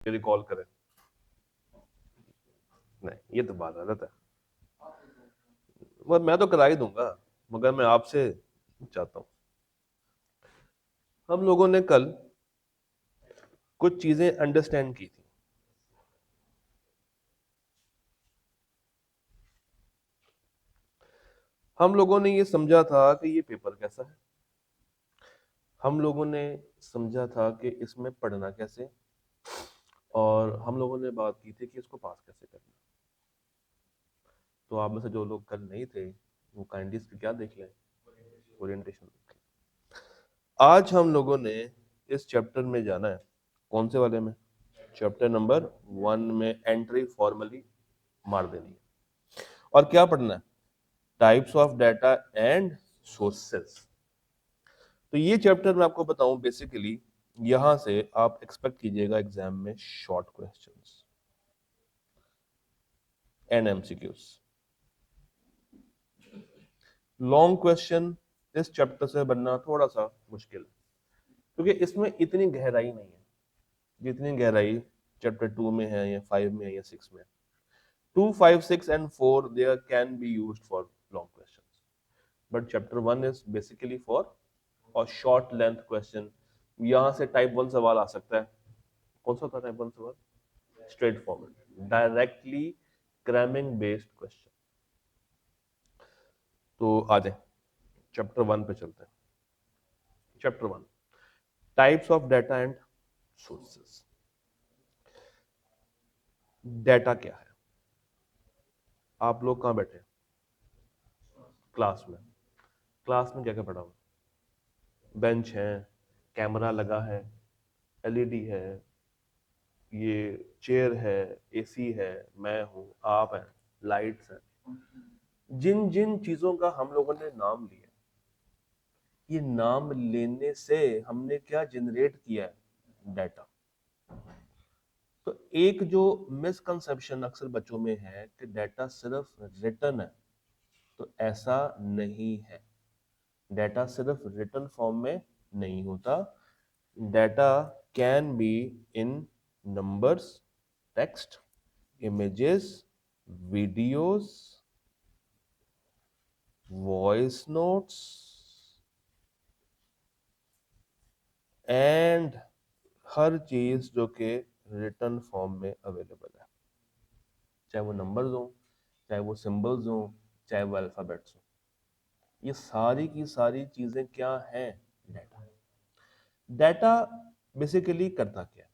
Recall करें। नहीं, ये तो बात गलत है। मैं तो करा ही दूंगा, मगर मैं आपसे चाहता हूँ। हम लोगों ने कल कुछ चीजें अंडरस्टैंड की थी। हम लोगों ने ये समझा था कि ये पेपर कैसा है, हम लोगों ने समझा था कि इसमें पढ़ना कैसे, और हम लोगों ने बात की थी कि इसको पास कैसे करना। तो आप में से जो लोग कल नहीं थे वो काइंडली इसकी क्या देख लें, ओरिएंटेशन देख लें। आज हम लोगों ने इस चैप्टर में जाना है। कौन से वाले में? चैप्टर नंबर 1 में एंट्री फॉर्मली मार देनी है। और क्या पढ़ना है? Types of data and sources. तो ये चैप्टर मैं आपको बताऊं, बेसिकली यहां से आप एक्सपेक्ट कीजिएगा एग्जाम में short questions and MCQs. Long question इस चैप्टर से बनना थोड़ा सा मुश्किल है, क्योंकि इसमें इतनी गहराई नहीं है जितनी गहराई चैप्टर 2 में है या 5 में है या 6 में है। 2, 5, 6 and 4 there can be used for long questions, but chapter 1 is basically for और शॉर्ट लेंथ क्वेश्चन। यहां से टाइप 1 सवाल आ सकता है। कौन सा था टाइप 1 सवाल? Straight forward, directly cramming based question. तो आ जाए चैप्टर 1 पे चलते हैं। Chapter 1, types of data and sources. Data क्या है? आप लोग कहाँ बैठे हैं? क्लास में। क्लास में क्या क्या पढ़ा हुआ? बेंच है, कैमरा लगा है, एलईडी है, ये चेयर है, एसी है, मैं हूं, आप हैं, लाइट्स हैं। जिन जिन चीजों का हम लोगों ने नाम लिया, ये नाम लेने से हमने क्या जनरेट किया है? डाटा। तो एक जो मिसकंसेप्शन अक्सर बच्चों में है कि डाटा सिर्फ रिटन है, तो ऐसा नहीं है। डाटा सिर्फ रिटन फॉर्म में नहीं होता। Data can be in numbers, text, images, videos, voice notes and हर चीज जो कि रिटन फॉर्म में अवेलेबल है, चाहे वो नंबर्स हो, चाहे वो सिंबल्स हो, चाहे वो अल्फाबेट्स हो। ये सारी की सारी चीजें क्या हैं? डाटा। डाटा बेसिकली करता क्या है?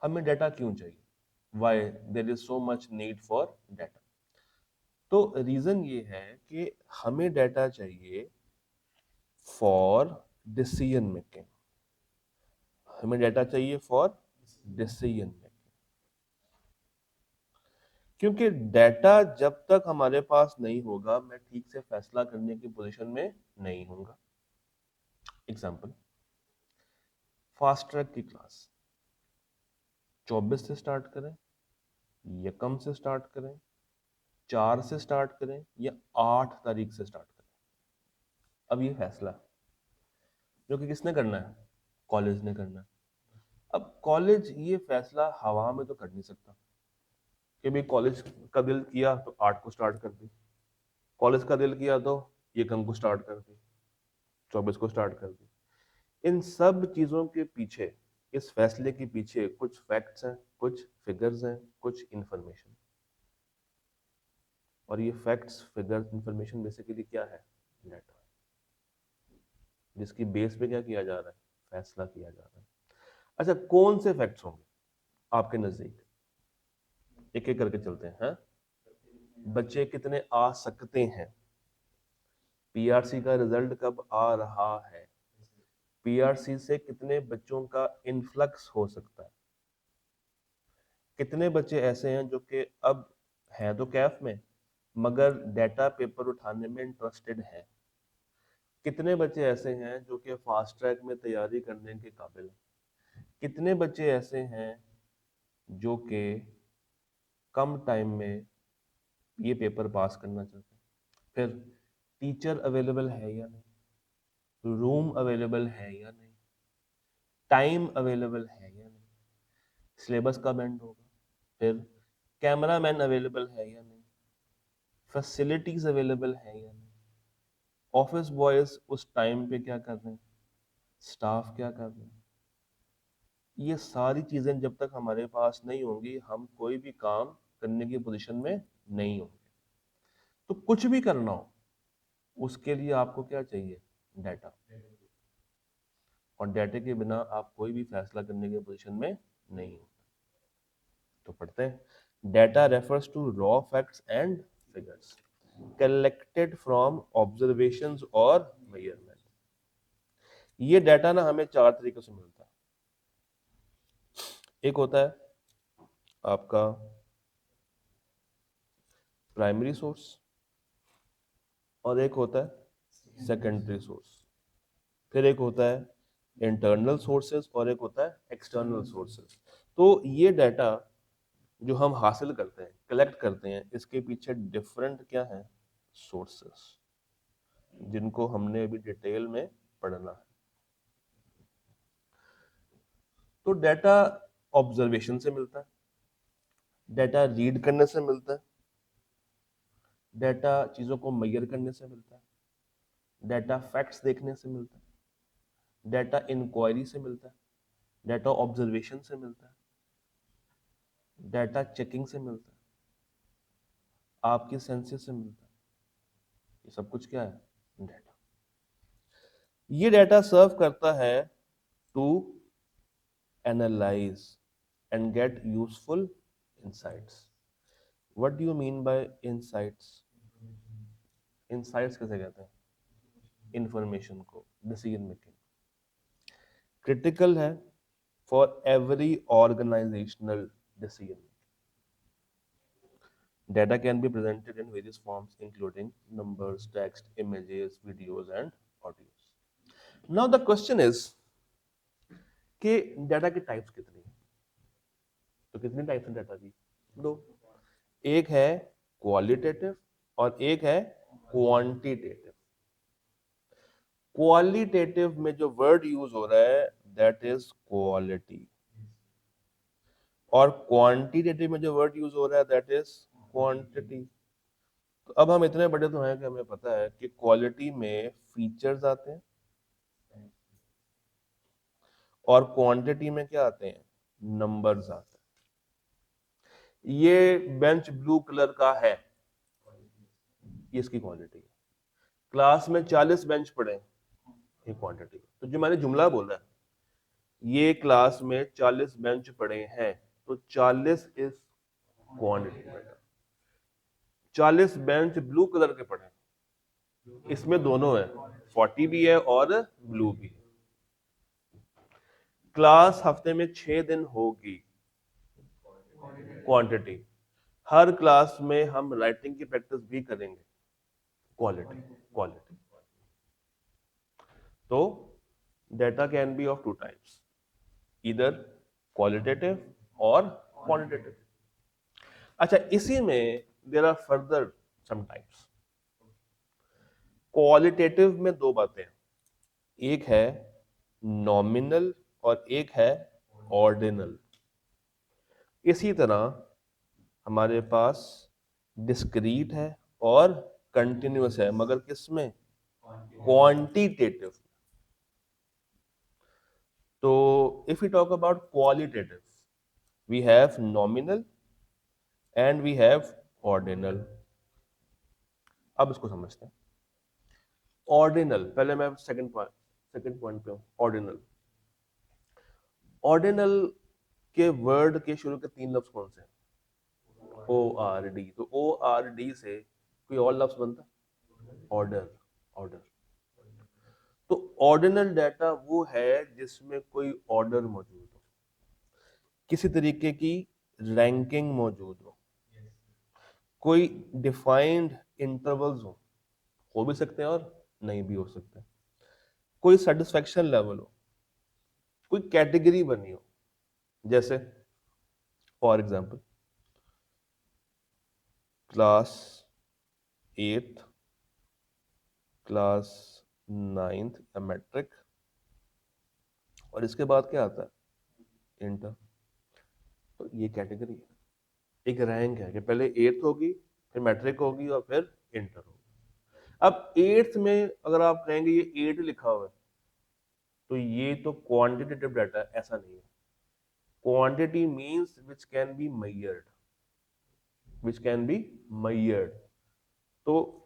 हमें डाटा क्यों चाहिए? Why there is so much need for data? तो रीजन ये है कि हमें डाटा चाहिए फॉर डिसीजन मेकिंग। हमें डाटा चाहिए फॉर डिसीजन मेकिंग, क्योंकि डाटा जब तक हमारे पास नहीं होगा मैं ठीक से फैसला करने की पोजीशन में नहीं होऊंगा। एग्जांपल, फास्ट ट्रैक की क्लास 24 से स्टार्ट करें, यकम से स्टार्ट करें, 4 से स्टार्ट करें, या 8 तारीख से स्टार्ट करें? अब ये फैसला जो कि किसने करना है? कॉलेज ने करना है। अब कॉलेज ये फैसला हवा में तो कर नहीं सकता कि भाई कॉलेज का दिल किया तो 8 को स्टार्ट कर दी, कॉलेज का दिल किया तो यकम को स्टार्ट कर दी, 24 को स्टार्ट कर दी। इन सब चीजों के पीछे, इस फैसले के पीछे कुछ फैक्ट्स हैं, कुछ फिगर्स हैं, कुछ इंफॉर्मेशन। और ये फैक्ट्स, फिगर्स, इंफॉर्मेशन बेसिकली क्या है? डाटा, जिसकी बेस पे क्या किया जा रहा है? फैसला किया जा रहा है। अच्छा, कौन से फैक्ट्स होंगे आपके नजदीक? एक एक करके चलते हैं, हाँ? बच्चे कितने आ सकते हैं? पीआरसी का रिजल्ट कब आ रहा है? पीआरसी से कितने बच्चों का इनफ्लक्स हो सकता है? कितने बच्चे ऐसे हैं जो कि अब हैं तो कैफ में, मगर डाटा पेपर उठाने में इंटरेस्टेड हैं? कितने बच्चे ऐसे हैं जो कि फास्ट ट्रैक में तैयारी करने के काबिल हैं? कितने बच्चे ऐसे हैं जो कि कम टाइम में ये पेपर पास करना चाहते हैं? फिर टीचर अवेलेबल है या नहीं, रूम अवेलेबल है या नहीं, टाइम अवेलेबल है या नहीं? सिलेबस का बैंड होगा, फिर कैमरा मैन अवेलेबल है या नहीं, फैसिलिटीज अवेलेबल है या नहीं, ऑफिस बॉयज उस टाइम पे क्या कर रहे हैं, स्टाफ क्या कर रहे हैं। ये सारी चीजें जब तक हमारे पास नहीं होंगी हम कोई भी काम करने की पोजीशन में नहीं होंगे। तो कुछ भी करना हो उसके लिए आपको क्या चाहिए, डाटा। और डाटा के बिना आप कोई भी फैसला करने की पोजीशन में नहीं हो। तो पढ़ते हैं, data refers to raw facts and figures collected from observations और मेजरमेंट। ये डाटा ना हमें चार तरीकों से मिलता है। एक होता है आपका प्राइमरी सोर्स, और एक होता है सेकेंडरी सोर्स, फिर एक होता है इंटरनल सोर्सेज और एक होता है एक्सटर्नल सोर्सेज। तो ये डाटा जो हम हासिल करते हैं, कलेक्ट करते हैं, इसके पीछे डिफरेंट क्या है, सोर्सेस, जिनको हमने अभी डिटेल में पढ़ना है। तो डाटा ऑब्जर्वेशन से मिलता है, डाटा रीड करने से मिलता है, डाटा चीजों को मेजर करने से मिलता है, डाटा फैक्ट्स देखने से मिलता है, डाटा इंक्वायरी से मिलता है, डाटा ऑब्जर्वेशन से मिलता है, डाटा चेकिंग से मिलता है, आपकी सेंसेस से मिलता है। ये सब कुछ क्या है, डाटा। ये डाटा सर्व करता है to analyse and get useful insights. What do you mean by insights? Insights कैसे कहते हैं, इंफॉर्मेशन को, डिसीजन मेकिंग क्रिटिकल है for every organisational decision. Data can be presented in various forms, including numbers, text, images, videos, and audios. Now the question is कि data की types कितनी है। तो कितनी टाइप्स हैं डाटा की, दो। एक है क्वालिटेटिव और एक है क्वांटिटेटिव। क्वालिटेटिव में जो वर्ड यूज हो रहा है दैट इज क्वालिटी, और क्वांटिटेटिव में जो वर्ड यूज हो रहा है दैट इज क्वांटिटी। तो अब हम इतने बड़े तो हैं कि हमें पता है कि क्वालिटी में फीचर्स आते हैं और क्वांटिटी में क्या आते हैं, नंबर्स आते हैं। ये बेंच ब्लू कलर का है, ये इसकी क्वालिटी है। क्लास में 40 बेंच पड़े, ये क्वांटिटी। तो जो मैंने जुमला बोला है, ये क्लास में 40 बेंच पड़े हैं, तो 40 is quantity. 40 bench blue colour के पड़े, इसमें दोनों है, 40 भी है और ब्लू भी है। क्लास हफ्ते में 6 दिन होगी, क्वांटिटी। हर क्लास में हम राइटिंग की प्रैक्टिस भी करेंगे, क्वालिटी। क्वालिटी। तो data can be of two types, इधर क्वालिटेटिव और क्वांटिटेटिव। अच्छा, इसी में there are further some types. Qualitative में दो बातें हैं, एक है नॉमिनल और एक है ऑर्डिनल। इसी तरह हमारे पास डिस्क्रीट है और कंटिन्यूअस है, मगर किसमें, क्वांटिटेटिव। तो if you talk about qualitative, we have nominal and we have ordinal. अब इसको समझते हैं। ऑर्डिनल, पहले मैं सेकंड पॉइंट पे हूं, ऑर्डिनल। ऑर्डिनल के वर्ड के शुरू के 3 लफ्ज कौन से हैं, ओ आर डी। तो ओ आर डी से कोई और लफ्ज बनता है, ऑर्डर। ऑर्डर। तो ऑर्डिनल डाटा वो है जिसमें कोई ऑर्डर मौजूद हो, किसी तरीके की रैंकिंग मौजूद कोई डिफाइंड इंटरवल्स हो भी सकते हैं और नहीं भी हो सकते, कोई सेटिस्फेक्शन लेवल हो, कोई कैटेगरी बनी हो। जैसे for example class 8, class 9th या मैट्रिक, और इसके बाद क्या आता है, इंटर। तो ये कैटेगरी है, एक रैंक है कि पहले 8th होगी, फिर मैट्रिक होगी और फिर इंटर होगी। अब 8th में अगर आप कहेंगे ये 8 लिखा हुआ है, तो ये तो क्वांटिटेटिव डाटा है, ऐसा नहीं है। Quantity means which can be measured, which can be measured. तो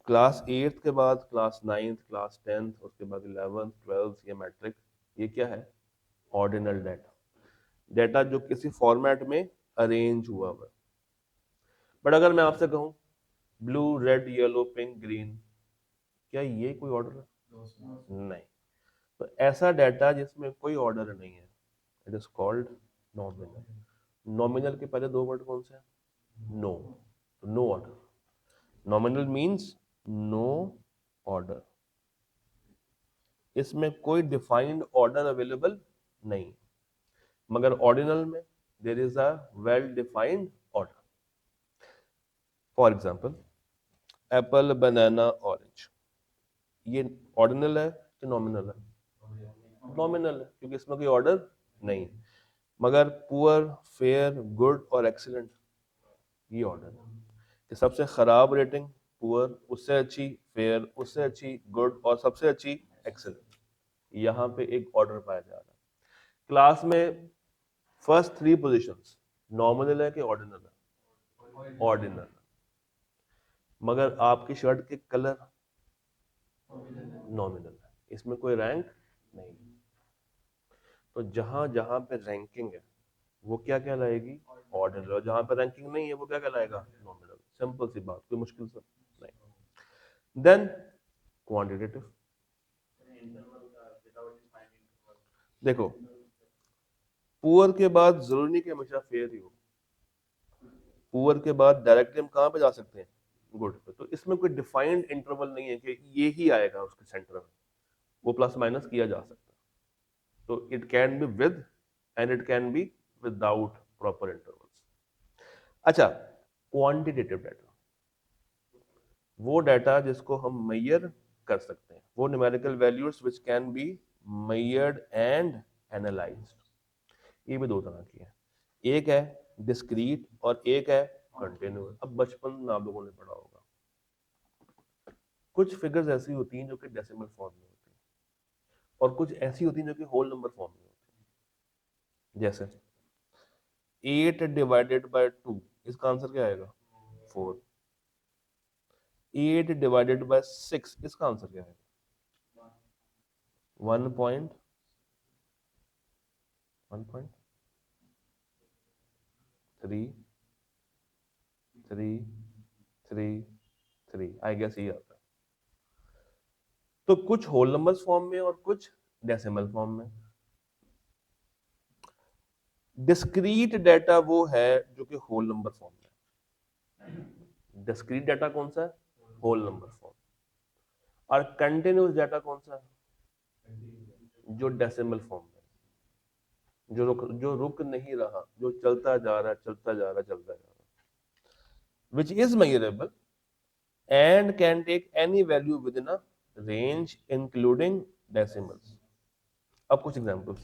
क्लास 8th के बाद क्लास 9th, क्लास 10th, उसके बाद 11th, 12th या मैट्रिक, ये क्या है? ऑर्डिनल डाटा, डाटा जो किसी फॉर्मेट में अरेंज हुआ हुआ है। बट अगर मैं आपसे कहूं blue, red, yellow, pink, green, क्या ये कोई ऑर्डर है? नहीं। तो ऐसा डाटा जिसमें कोई ऑर्डर नहीं है, it is called nominal. Nominal के पहले दो वर्ड कौन से हैं? No. No order. Nominal means no order, इसमें कोई डिफाइंड ऑर्डर अवेलेबल नहीं, मगर ऑर्डिनल में there is a well defined order. For example apple, banana, orange, ये ऑर्डिनल है कि नॉमिनल है? नॉमिनल है, क्योंकि इसमें कोई ऑर्डर नहीं। मगर पुअर, फेयर, गुड और एक्सीलेंट, ये ऑर्डर है कि सबसे खराब रेटिंग पुअर, उससे अच्छी फेयर, उससे अच्छी गुड और सबसे अच्छी एक्सीलेंट। यहाँ पे एक ऑर्डर पाया जा रहा है। क्लास में फर्स्ट 3 पोजीशंस नॉमिनल है कि ऑर्डिनल है? ऑर्डिनल। मगर आपकी शर्ट के कलर नॉमिनल है, इसमें कोई रैंक नहीं। तो जहां जहां पे रैंकिंग है वो क्या कहलाएगी? ऑर्डिनल। और जहां पे रैंकिंग नहीं है वो क्या कहलाएगा? नॉमिनल। सिंपल सी बात, कोई मुश्किल सा नहीं। देन क्वांटिटेटिव, देखो पुअर के बाद जरूरी नहीं कि हमेशा फेयर ही हो। पुअर के बाद डायरेक्टली हम कहां पे जा सकते हैं? गुड पे। तो इसमें कोई डिफाइंड इंटरवल नहीं है कि ये ही आएगा उसके सेंटर में, वो प्लस माइनस किया जा सकता है। तो it can be with and it can be without proper intervals. अच्छा, क्वांटिटेटिव डाटा, वो डाटा जिसको हम मेजर कर सकते हैं, वो numerical values which can be measured and analysed. ये भी दो तरह की है, एक है डिस्क्रीट और एक है कंटिन्यूअस। अब बचपन में आप लोगों ने पढ़ा होगा, कुछ फिगर्स ऐसी होती हैं जो कि डेसिमल फॉर्म में होती हैं और कुछ ऐसी होती हैं जो कि होल नंबर फॉर्म में होती हैं। जैसे 8 डिवाइडेड बाय 2, इसका आंसर क्या आएगा? 4। 8 डिवाइडेड बाय 6, इसका आंसर क्या है? 1.3 3 3 3, आई गेस ये आता है। तो कुछ होल नंबर्स फॉर्म में और कुछ डेसिमल फॉर्म में। डिस्क्रीट डाटा वो है जो कि होल नंबर फॉर्म में। डिस्क्रीट डाटा कौन सा है? Whole number form. और कंटिन्यूअस डाटा कौन सा है? जो डेसिमल फॉर्म में, जो रुक नहीं रहा, जो चलता जा रहा है, चलता जा रहा है, चलता जा रहा है, which is measurable and can take any value within a range including decimals। अब कुछ एग्जांपल्स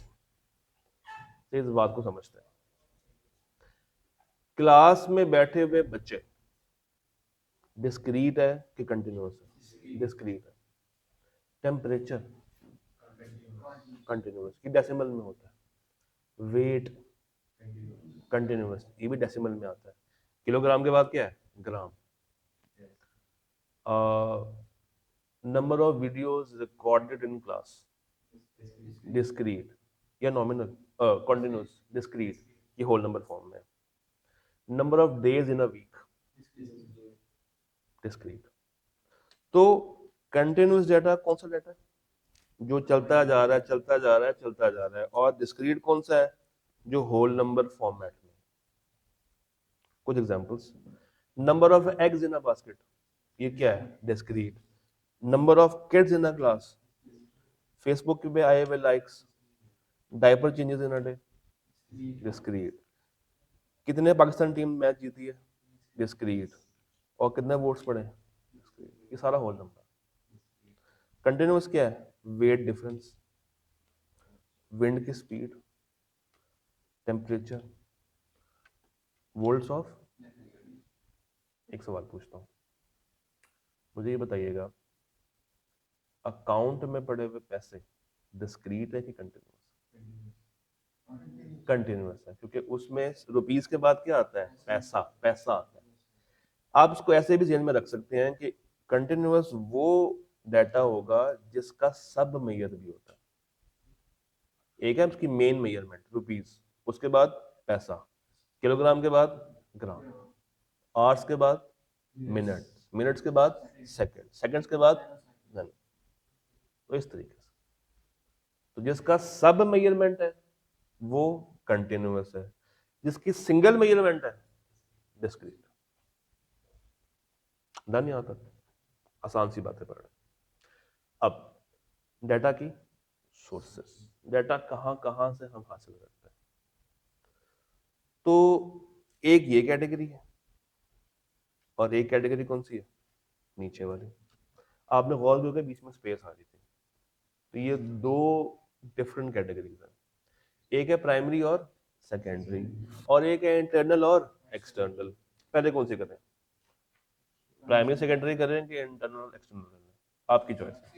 से इस बात को समझते हैं। क्लास में बैठे हुए बच्चे डिस्क्रीट है कि कंटिन्यूअस है? डिस्क्रीट है। टेम्परेचर कंटिन्यूअस कि डेसिमल में होता है। वेट कंटिन्यूअस, ये भी डेसिमल में आता है। किलोग्राम के बाद क्या है? Gram. Number of videos recorded in class, discrete या नॉमिनल? कंटिन्यूअस, डिस्क्रीट, ये होल नंबर फॉर्म में। Number of days in a week, discrete. तो कंटिन्यूअस डाटा कौन सा डाटा है? जो चलता जा रहा है, चलता जा रहा है, चलता जा रहा है। और डिस्क्रीट कौन सा है? जो होल नंबर फॉर्मेट में। कुछ examples, number of eggs in a basket, ये क्या है? Discrete. Number of kids in a class, Facebook पे आए हुए likes, diaper changes in a day, discrete. कितने पाकिस्तान टीम मैच जीती है? डिस्क्रीट। और कितने वोट्स पड़े? डिस्क्रीट। ये सारा होल नंबर। कंटिन्यूअस क्या है? वेट डिफरेंस, विंड की स्पीड, टेम्परेचर, वोल्ट्स ऑफ, एक सवाल पूछता हूँ, मुझे ये बताइएगा, अकाउंट में पड़े हुए पैसे डिस्क्रीट है कि कंटिन्यूस? कंटिन्यूस है, क्योंकि उसमें रुपीस के बाद क्या आता है? पैसा, पैसा आता है। आप इसको ऐसे भी ध्यान में रख सकते हैं कि कंटिन्यूस वो डाटा होगा जिसका सब मेजर भी होता है। एक है उसकी मेन मेजरमेंट रुपीस, उसके बाद पैसा, किलोग्राम के बाद ग्राम, आवर्स के बाद मिनट, मिनट्स के बाद सेकंड, सेकंड्स के बाद धन। तो इस तरीके से तो जिसका सब मेजरमेंट है वो कंटिन्यूस है, जिसकी सिंगल मेजरमेंट है डिस्क्रीट। डन? यहां तक आसान सी बातें पढ़ रहे। अब डाटा की सोर्सेस, डाटा कहां कहां से हम हासिल करते हैं? तो एक ये कैटेगरी है, और एक कैटेगरी कौन सी है? नीचे वाली। आपने गौर किया बीच में स्पेस आ रही थी, तो ये दो डिफरेंट कैटेगरीज है। एक है प्राइमरी और सेकेंडरी, और एक है इंटरनल और एक्सटर्नल। पहले कौन सी करें, प्राइमरी सेकेंडरी करें कि इंटरनल एक्सटर्नल करें? आपकी चॉइस है,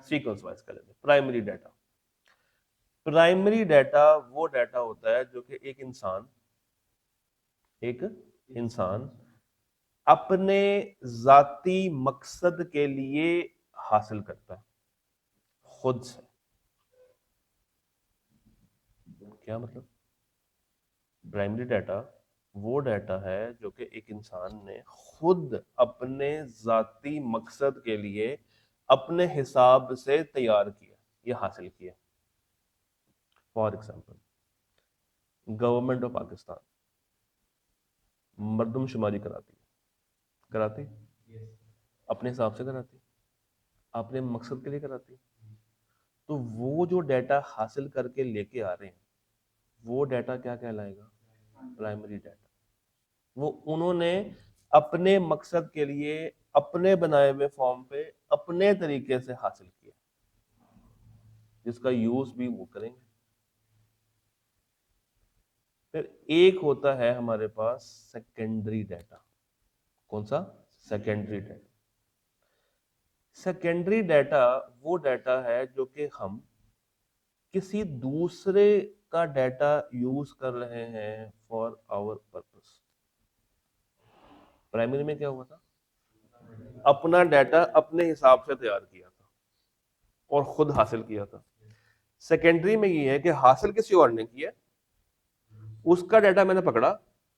सीक्वेंस वाइज करें। प्राइमरी डाटा, प्राइमरी डाटा वो डाटा होता है जो कि एक इंसान अपने जाती मकसद के लिए हासिल करता है खुद से। क्या मतलब? प्राइमरी डाटा वो डाटा है जो कि एक इंसान ने खुद अपने जाती मकसद के लिए अपने हिसाब से तैयार किया या हासिल किया। For example, government of Pakistan मरदमशुमारी कराती है, कराती अपने हिसाब से कराती, अपने मकसद के लिए कराती। तो वो जो डाटा हासिल करके लेके आ रहे हैं वो डाटा क्या कहलाएगा? Primary data. वो उन्होंने अपने मकसद के लिए अपने बनाए हुए फॉर्म पे अपने तरीके से हासिल किया, जिसका यूज भी वो करेंगे। फिर एक होता है हमारे पास सेकेंडरी डाटा। कौन सा? Secondary data. सेकेंडरी डाटा वो डाटा है जो कि हम किसी दूसरे का डाटा यूज कर रहे हैं फॉर आवर पर्पस। प्राइमरी में क्या हुआ था? अपना डाटा अपने हिसाब से तैयार किया था और खुद हासिल किया था। सेकेंडरी में ये है कि हासिल किसी और ने किया, उसका डाटा मैंने पकड़ा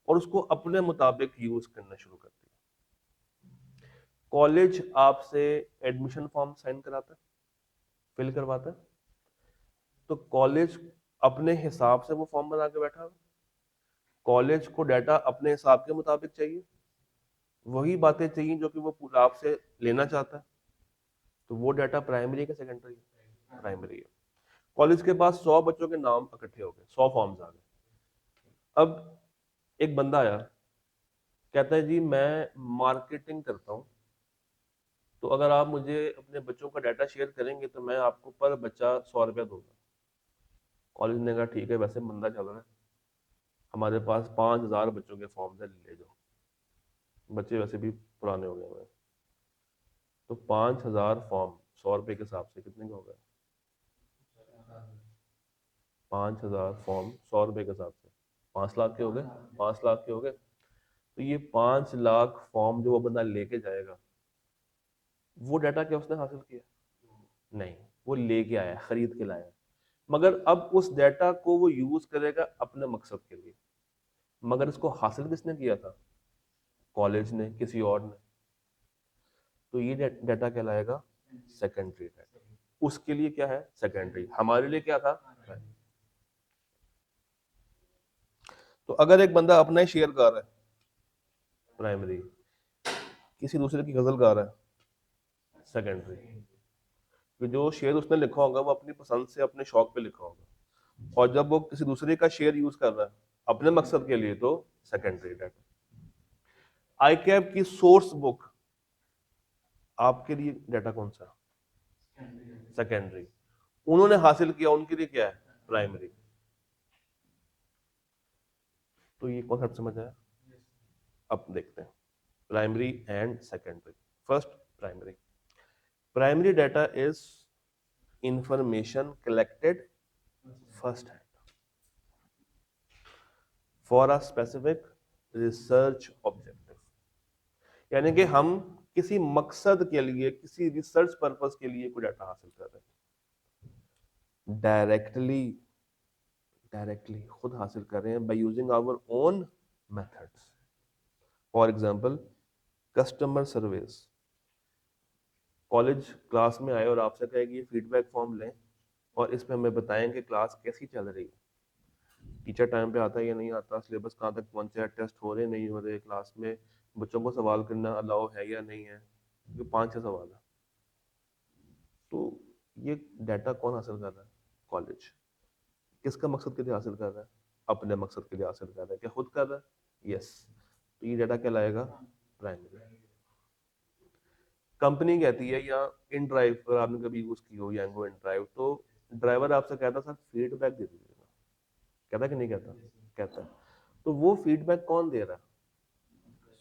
और उसको अपने मुताबिक यूज करना शुरू कर दिया। कॉलेज आपसे एडमिशन फॉर्म साइन कराता है, फिल करवाता है, तो कॉलेज अपने हिसाब से वो फॉर्म बना के बैठा है। कॉलेज को डाटा अपने हिसाब के मुताबिक चाहिए, वही बातें चाहिए जो कि वो पूरा आपसे लेना चाहता है। तो वो डाटा प्राइमरी का सेकेंडरी है? प्राइमरी है। कॉलेज के पास 100 बच्चों के नाम इकट्ठे हो गए, 100 फॉर्म्स आ गए। अब एक बंदा आया, कहता है जी मैं मार्केटिंग करता हूँ, तो अगर आप मुझे अपने बच्चों का डाटा शेयर करेंगे तो मैं आपको पर बच्चा 100 रुपया दूंगा। कॉलेज ने कहा ठीक है, वैसे मंदा चल रहा है, हमारे पास 5,000 बच्चों के फॉर्म है, ले जाओ। बच्चे वैसे भी पुराने हो गए हैं। तो 5,000 फॉर्म 100 रुपये के हिसाब से कितने का हो गया? 5,000 फॉर्म 100 रुपये के हिसाब से 5 लाख के हो गए। 5 लाख के हो गए। तो ये 5 लाख फॉर्म जो वो बंदा लेके जाएगा, वो डाटा क्या उसने हासिल किया? नहीं, वो लेके आया, खरीद के लाया। मगर अब उस डाटा को वो यूज करेगा अपने मकसद के लिए। मगर इसको हासिल किसने किया था? कॉलेज ने, किसी और ने। तो ये डाटा कहलाएगा सेकेंडरी डाटा। उसके लिए क्या है? सेकेंडरी। हमारे लिए क्या था? तो अगर एक बंदा अपना ही शेयर गा रहा है, प्राइमरी। किसी दूसरे की गजल गा रहा है, सेकेंडरी। कि जो शेर उसने लिखा होगा वो अपनी पसंद से, अपने शौक पे लिखा होगा, और जब वो किसी दूसरे का शेयर यूज कर रहा है अपने मकसद के लिए, तो सेकेंडरी डाटा। आईकैब की सोर्स बुक आपके लिए डाटा कौन सा? सेकेंडरी। उन्होंने हासिल किया, उनके लिए क्या है? प्राइमरी। तो ये कॉन्सेप्ट समझ आया? अब देखते हैं primary and secondary. First, primary. Primary data is information collected first hand for a specific research objective, यानी कि हम किसी मकसद के लिए, किसी रिसर्च पर्पस के लिए कोई डाटा हासिल कर रहे हैं, डायरेक्टली खुद हासिल कर रहे हैं by using our own methods. For example, customer service. College class में आए और आपसे कहे कि ये फीडबैक फॉर्म लें और इस पे हमें बताएं कि क्लास कैसी चल रही है, टीचर टाइम पे आता है या नहीं आता, सिलेबस कहाँ तक पहुंचा है, टेस्ट हो रहे नहीं हो रहे, क्लास में बच्चों को सवाल करना अलाउ है या नहीं है, ये 5-6 सवाल है। तो ये डाटा कौन हासिल कर रहा है? कॉलेज। किसका मकसद के लिए हासिल कर रहा है? अपने मकसद के लिए हासिल कर रहा है। क्या खुद कर रहा है? यस। तो ये डाटा क्या लाएगा? प्राइमरी। कंपनी कहती है, या इन ड्राइव अगर आपने कभी यूज की हो यांगो इन ड्राइव, तो ड्राइवर आपसे कहता सर फीडबैक दे दीजिएगा, कहता कि नहीं कहता? कहता है। तो वो फीडबैक कौन दे रहा है?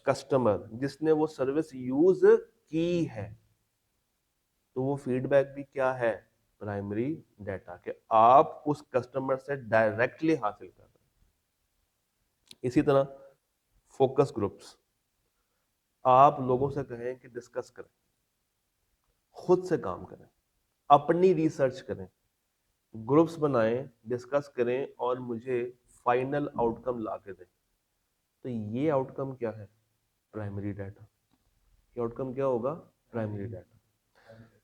कस्टमर, जिसने वो सर्विस यूज की है। तो वो फीडबैक भी क्या है? प्राइमरी डाटा के आप उस कस्टमर से डायरेक्टली हासिल कर रहे हैं। इसी तरह फोकस ग्रुप्स, आप लोगों से कहें कि डिस्कस करें, खुद से काम करें, अपनी रिसर्च करें, ग्रुप्स बनाएं, डिस्कस करें और मुझे फाइनल आउटकम ला के दें। तो ये आउटकम क्या है? Primary data. ये आउटकम क्या होगा? Primary data.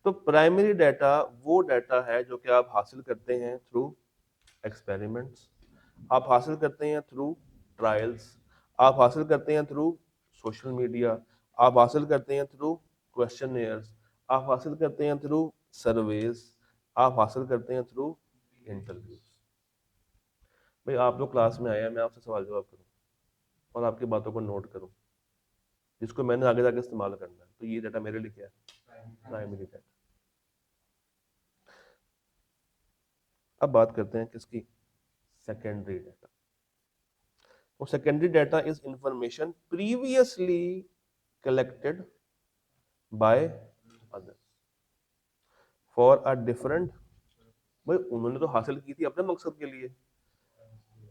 तो प्राइमरी डाटा वो डाटा है जो कि आप हासिल करते हैं थ्रू एक्सपेरिमेंट्स, आप हासिल करते हैं थ्रू ट्रायल्स, आप हासिल करते हैं थ्रू सोशल मीडिया, आप हासिल करते हैं थ्रू क्वेश्चनएयर्स, आप हासिल करते हैं थ्रू सर्वेज, आप हासिल करते हैं थ्रू इंटरव्यूज। भाई आप लोग क्लास में आए हैं, मैं आपसे सवाल जवाब करूं और आपकी बातों को नोट करूं, जिसको मैंने आगे जाके इस्तेमाल करना है, तो ये डाटा मेरे लिए क्या है? Primary data. अब बात करते हैं किसकी? Secondary data. और secondary data is information previously collected by others for a different. भाई उन्होंने तो हासिल की थी अपने मकसद के लिए,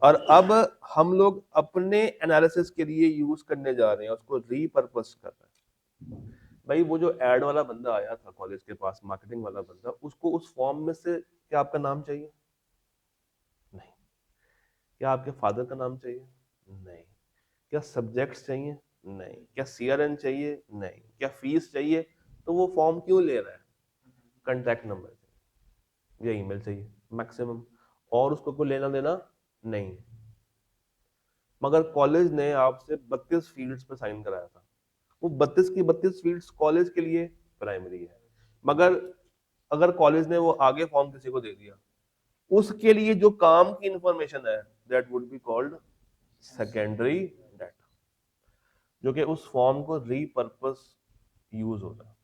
और अब हम लोग अपने एनालिसिस के लिए यूज करने जा रहे हैं, उसको रीपर्पस कर रहे हैं। भाई वो जो एड वाला बंदा आया था कॉलेज के पास, मार्केटिंग वाला बंदा, उसको उस फॉर्म में से क्या आपका नाम चाहिए? नहीं। क्या आपके फादर का नाम चाहिए? नहीं। क्या सब्जेक्ट्स चाहिए? नहीं। क्या सीआरएन चाहिए? नहीं। क्या फीस चाहिए? तो वो फॉर्म क्यों ले रहा है? कांटेक्ट नंबर चाहिए या ईमेल चाहिए मैक्सिमम, और उसको कोई लेना देना नहीं है। मगर कॉलेज ने आपसे 32 फील्ड्स पे साइन कराया था, वो 32 की 32 फील्ड्स कॉलेज के लिए प्राइमरी है। मगर अगर कॉलेज ने वो आगे फॉर्म किसी को दे दिया, उसके लिए जो काम की इंफॉर्मेशन है, that would be called secondary data, जो कि उस फॉर्म को रीपर्पस यूज होता है।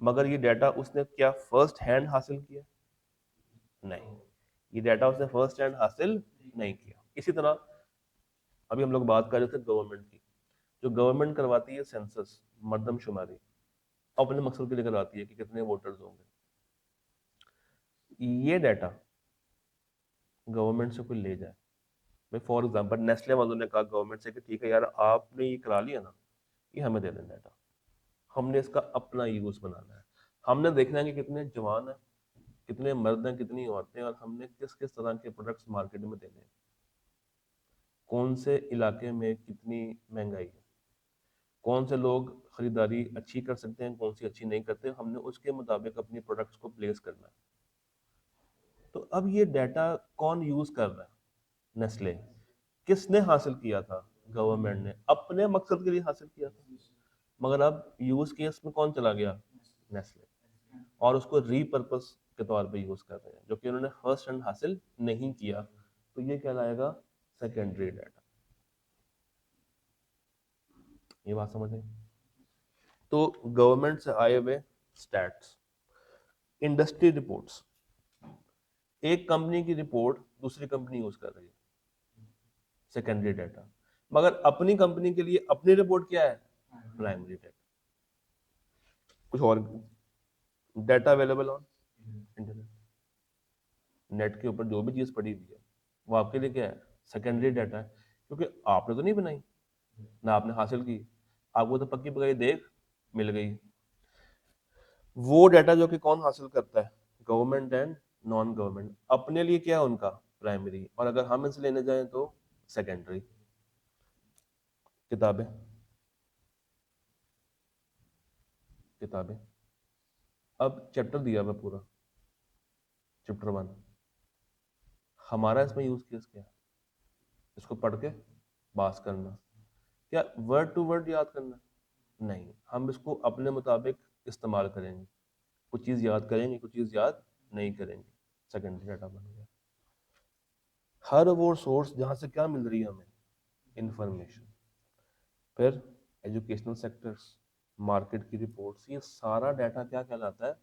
मगर ये डाटा उसने क्या फर्स्ट हैंड हासिल किया? नहीं, ये डाटा उसने फर्स्ट हैंड हासिल नहीं किया। इसी तरह अभी हम लोग बात कर रहे थे गवर्नमेंट की, जो गवर्नमेंट करवाती है सेंसस, मर्दमशुमारी, अपने मकसद के लिए करवाती है कि कितने वोटर्स होंगे। ये डाटा गवर्नमेंट से कोई ले जाए, भाई फॉर एग्जांपल नेस्ले वालों ने कहा गवर्नमेंट से कि ठीक है यार आपने ये करा लिया ना, ये हमें दे दें डाटा, हमने इसका अपना यूज बनाना है, हमने देखना है कि कितने जवान हैं, कितने मर्द हैं, कितनी औरतें, और हमने किस किस तरह के प्रोडक्ट्स मार्केट में देने हैं, कौन से इलाके में कितनी महंगाई है, कौन से लोग खरीदारी अच्छी कर सकते हैं, कौन सी अच्छी नहीं करते, हमने उसके मुताबिक अपनी प्रोडक्ट्स को प्लेस करना है। तो अब ये डाटा कौन यूज कर रहा है? नेस्ले। किसने हासिल किया था? गवर्नमेंट ने अपने मकसद के लिए हासिल किया था, मगर अब यूज केस में कौन चला गया? नेस्ले। और उसको रीपर्पस के तौर पे यूज कर रहे हैं, जो कि उन्होंने फर्स्ट हैंड हासिल नहीं किया। तो ये कहलाएगा सेकेंडरी डाटा। ये बात समझ आई? तो गवर्नमेंट से आए हुए स्टैट्स, इंडस्ट्री रिपोर्ट्स, एक कंपनी की रिपोर्ट दूसरी कंपनी यूज कर रही है, सेकेंडरी डाटा। मगर अपनी कंपनी के लिए अपनी रिपोर्ट क्या है? Primary data. कुछ और data available on internet, net के ऊपर जो भी चीज पड़ी हुई है वो आपके लिए क्या है? सेकेंडरी डाटा है, क्योंकि आपने तो नहीं बनाई ना आपने हासिल की, आपको तो पक्की पकाई देख मिल गई। वो डाटा जो कि कौन हासिल करता है? Government and non government. अपने लिए क्या है उनका? प्राइमरी। और अगर हम इसे लेने जाएं तो सेकेंडरी। किताबें, किताबें। अब चैप्टर दिया हुआ पूरा, चैप्टर 1, हमारा इसमें यूज केस क्या है? इसको पढ़ के पास करना, क्या वर्ड टू वर्ड याद करना? नहीं, हम इसको अपने मुताबिक इस्तेमाल करेंगे। कुछ चीज़ याद करेंगे, कुछ चीज़ याद नहीं करेंगे। सेकेंडरी डाटा बन गया। हर वो सोर्स जहाँ से क्या मिल रही है हमें? इंफॉर्मेशन। फिर एजुकेशनल सेक्टर्स, मार्केट की रिपोर्ट्स, ये सारा डाटा क्या कहलाता है?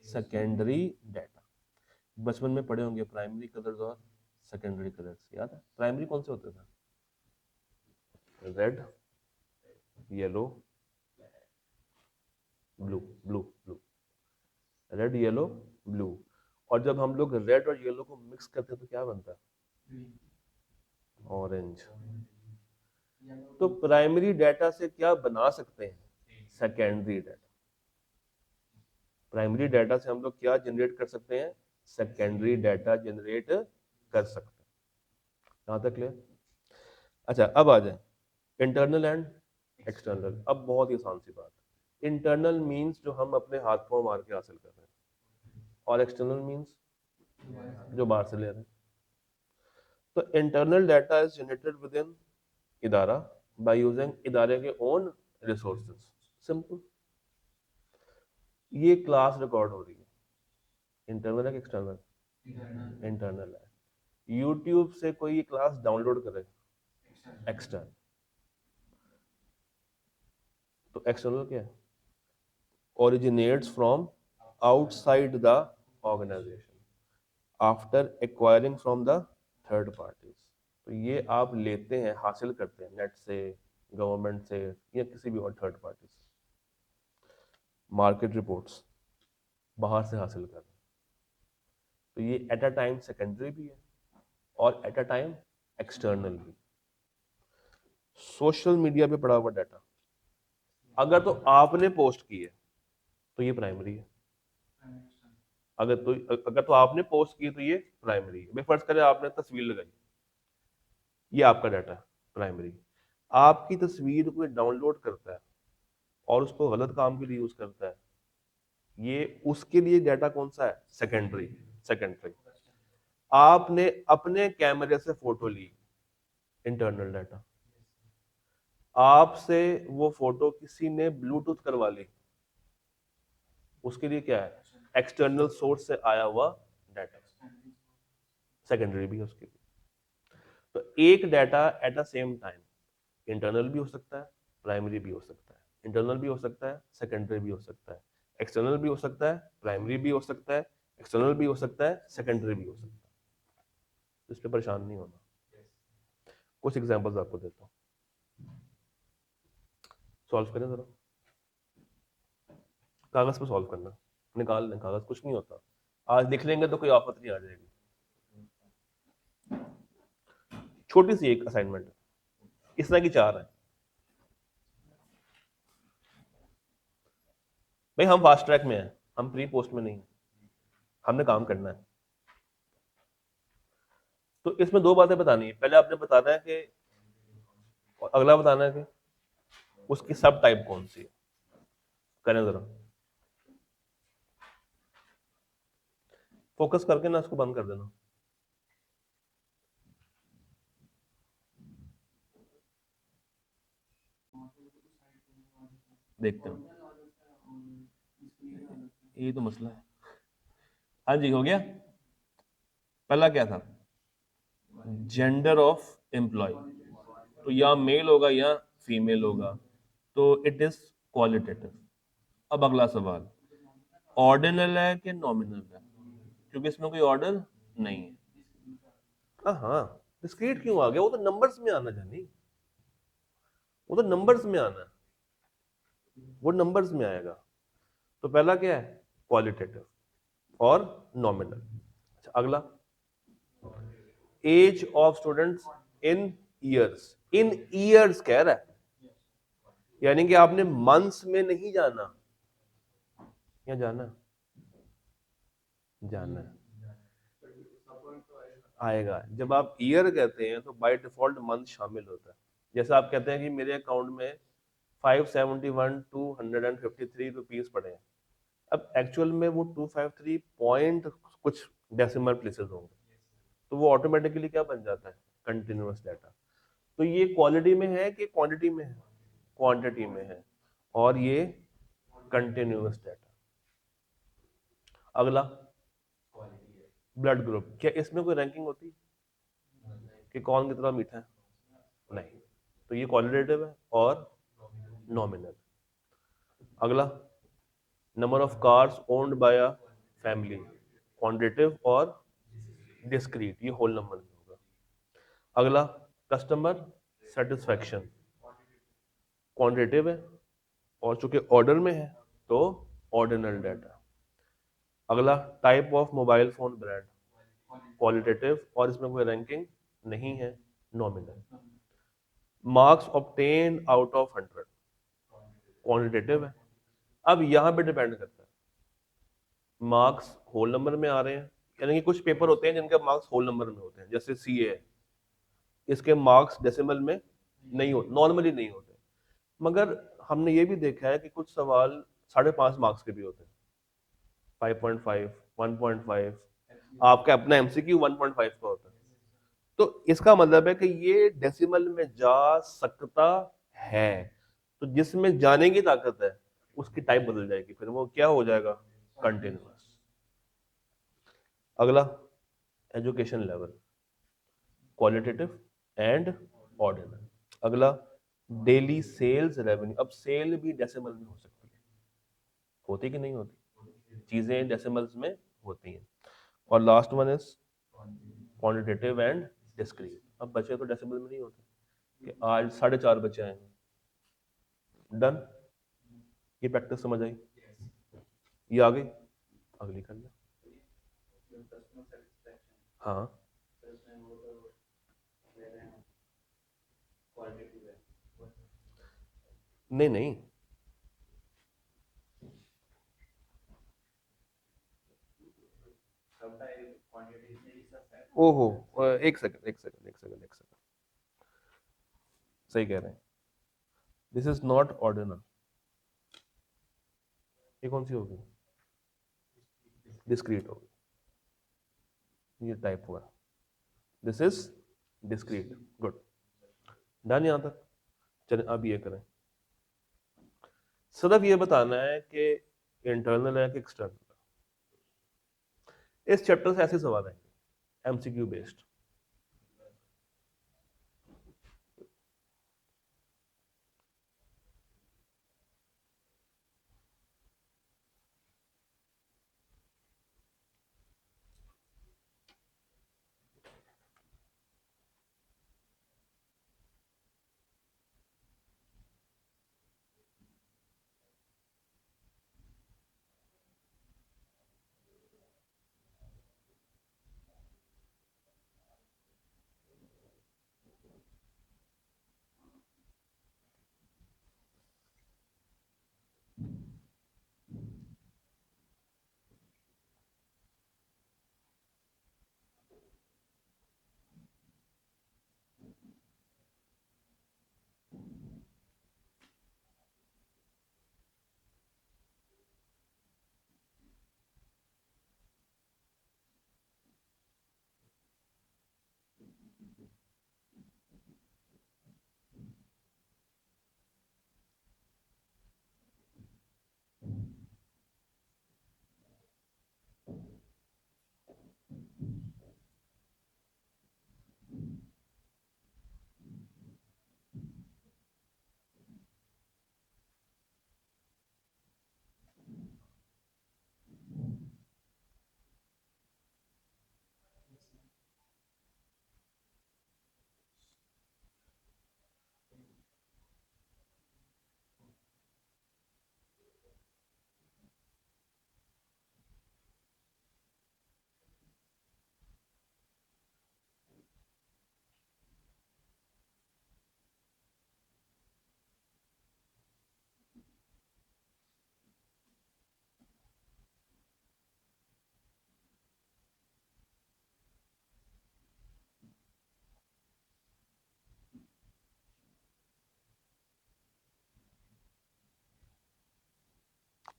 Secondary data. बचपन में पढ़े होंगे प्राइमरी कलर्स और सेकेंडरी कलर्स, याद है? प्राइमरी कौन से होते थे? Red, yellow, blue. Blue, blue, red, yellow, blue. और जब हम लोग रेड और येलो को मिक्स करते हैं तो क्या बनता है? ऑरेंज। तो प्राइमरी डाटा से क्या बना सकते हैं? Secondary data. प्राइमरी डाटा से हम लोग क्या जनरेट कर सकते हैं? सेकेंडरी डाटा जनरेट कर सकते हैं। यहां तक क्लियर? अच्छा, अब आ जाए इंटरनल एंड एक्सटर्नल। अब बहुत ही आसान सी बात है। इंटरनल मींस जो हम अपने हाथ पांव मार के हासिल कर रहे हैं, और एक्सटर्नल मींस जो बाहर से ले रहे हैं। तो internal data is generated with in इदारा बाय यूजिंग इदारे के ओन रिसोर्सेज। सिंपल। ये क्लास रिकॉर्ड हो रही है, इंटरनल है कि एक्सटर्नल? इंटरनल है। यूट्यूब से कोई ये क्लास डाउनलोड करे, एक्सटर्नल। तो एक्सटर्नल क्या है? Originates from outside the organisation after acquiring from the third parties. तो ये आप लेते हैं, हासिल करते हैं नेट से, गवर्नमेंट से, या किसी भी और थर्ड पार्टी से। मार्केट रिपोर्ट्स बाहर से हासिल कर रहे हैं। तो ये एट अ टाइम सेकेंडरी भी है और एट अ टाइम एक्सटर्नल भी। सोशल मीडिया पे पड़ा हुआ डाटा अगर तो आपने पोस्ट की है तो ये प्राइमरी है। अगर तो आपने पोस्ट की तो ये प्राइमरी है। फर्ज करें आपने तस्वीर लगाई, ये आपका डाटा है, प्राइमरी। आपकी तस्वीर कोई डाउनलोड करता है और उसको गलत काम के लिए यूज करता है, ये उसके लिए डाटा कौन सा है? सेकेंडरी। सेकेंडरी। आपने अपने कैमरे से फोटो ली, इंटरनल डाटा। आपसे वो फोटो किसी ने ब्लूटूथ करवा ली, उसके लिए क्या है? एक्सटर्नल सोर्स से आया हुआ डाटा, सेकेंडरी भी है उसके लिए। तो एक data at a same time internal भी हो सकता है, प्राइमरी भी हो सकता है। इंटरनल भी हो सकता है, सेकेंडरी भी हो सकता है, एक्सटर्नल भी हो सकता है, प्राइमरी भी हो सकता है, एक्सटर्नल भी हो सकता है, सेकेंडरी भी हो सकता है। तो इस पर परेशान नहीं होना। कुछ एग्जांपल्स आपको देता हूँ, सॉल्व करें जरा। कागज पे सॉल्व करना, निकाल लें कागज, कुछ नहीं होता। आज लिख लेंगे तो कोई आफत नहीं आ जाएगी। छोटी सी एक असाइनमेंट है, इस तरह की 4 है। भाई हम फास्ट ट्रैक में हैं, हम प्री पोस्ट में नहीं है, हमने काम करना है। तो इसमें 2 बातें बतानी है। पहले आपने बताना है कि, और अगला बताना है कि उसकी सब टाइप कौन सी है। करें जरा, फोकस करके ना इसको बंद कर देना। देखते हैं, ये तो मसला है। हाँ जी, हो गया। पहला क्या था? जेंडर ऑफ एम्प्लॉय, तो या मेल होगा या फीमेल होगा, तो इट इज क्वालिटेटिव। अब अगला सवाल, ऑर्डिनल है कि नॉमिनल है? क्योंकि इसमें कोई ऑर्डर नहीं है। हाँ हाँ, डिस्क्रीट क्यों आ गया? वो तो नंबर्स में आना जानी, वो तो नंबर्स में आना है, वो नंबर्स में आएगा। तो पहला क्या है? क्वालिटेटिव और नॉमिनल। अच्छा, अगला age of students in years. In years कह रहा है, यानी कि आपने मंथ्स में नहीं जाना, या जाना, जाना आएगा। जब आप ईयर कहते हैं तो बाय डिफॉल्ट मंथ शामिल होता है। जैसे आप कहते हैं कि मेरे अकाउंट में 571,253 रुपीज पड़े हैं, अब एक्चुअल में वो 253 पॉइंट कुछ डेसिमल प्लेसेस होंगे, तो वो ऑटोमेटिकली क्या बन जाता है? Continuous data. तो ये क्वालिटी में है कि क्वांटिटी में है? क्वांटिटी में है, और ये कंटिन्यूअस डाटा। अगला ब्लड ग्रुप। क्या इसमें कोई रैंकिंग होती है कि कौन कितना मीठा है? नहीं। तो ये क्वालिटेटिव है और नॉमिनल। अगला number of cars owned by a family, quantitative और डिस्क्रीट, ये होल नंबर में होगा। अगला कस्टमर सेटिस्फेक्शन, क्वांटिटेटिव है, और चूंकि ऑर्डर में है तो ऑर्डिनल डाटा। अगला type of mobile phone brand, qualitative और इसमें कोई रैंकिंग नहीं है, nominal. Marks obtain out of 100, quantitative है। अब यहां पे डिपेंड करता है, मार्क्स होल नंबर में आ रहे हैं, यानी कि कुछ पेपर होते हैं जिनके मार्क्स होल नंबर में होते हैं, जैसे सीए है, इसके मार्क्स डेसिमल में नहीं होते, नॉर्मली नहीं होते। मगर हमने ये भी देखा है कि कुछ सवाल 5.5 मार्क्स के भी होते हैं, 5.5, 1.5। आपका अपना एमसीक्यू 1.5 का होता है। तो इसका मतलब है कि ये डेसिमल में जा सकता है। तो जिसमें जाने की ताकत है उसकी टाइप बदल जाएगी, फिर वो क्या हो जाएगा? कंटिन्यूअस। अगला education level, qualitative and ordinal. अगला डेली सेल्स रेवेन्यू। अब सेल भी डेसिमल में हो सकती है, होती कि नहीं होती? चीजें डेसिमल्स में होती हैं। और last one is quantitative and discrete. अब बचे तो डेसिमल में नहीं होते, कि आज 4.5 बचे आए हैं, डन। ये प्रैक्टिस समझ आई? ये आ गई, अगली कर ले। हाँ, नहीं नहीं, ओहो, एक सेकंड एक सेकंड एक सेकंड एक सेकंड, सही कह रहे हैं। This is not ordinal. ये कौन सी होगी? डिस्क्रीट होगी, ये टाइप हुआ। This is discrete. Good, done यहां तक। चलिए अब ये करें, सिर्फ ये बताना है कि इंटरनल है कि एक्सटर्नल। इस चैप्टर से ऐसे सवाल आएंगे, एमसीक्यू बेस्ड।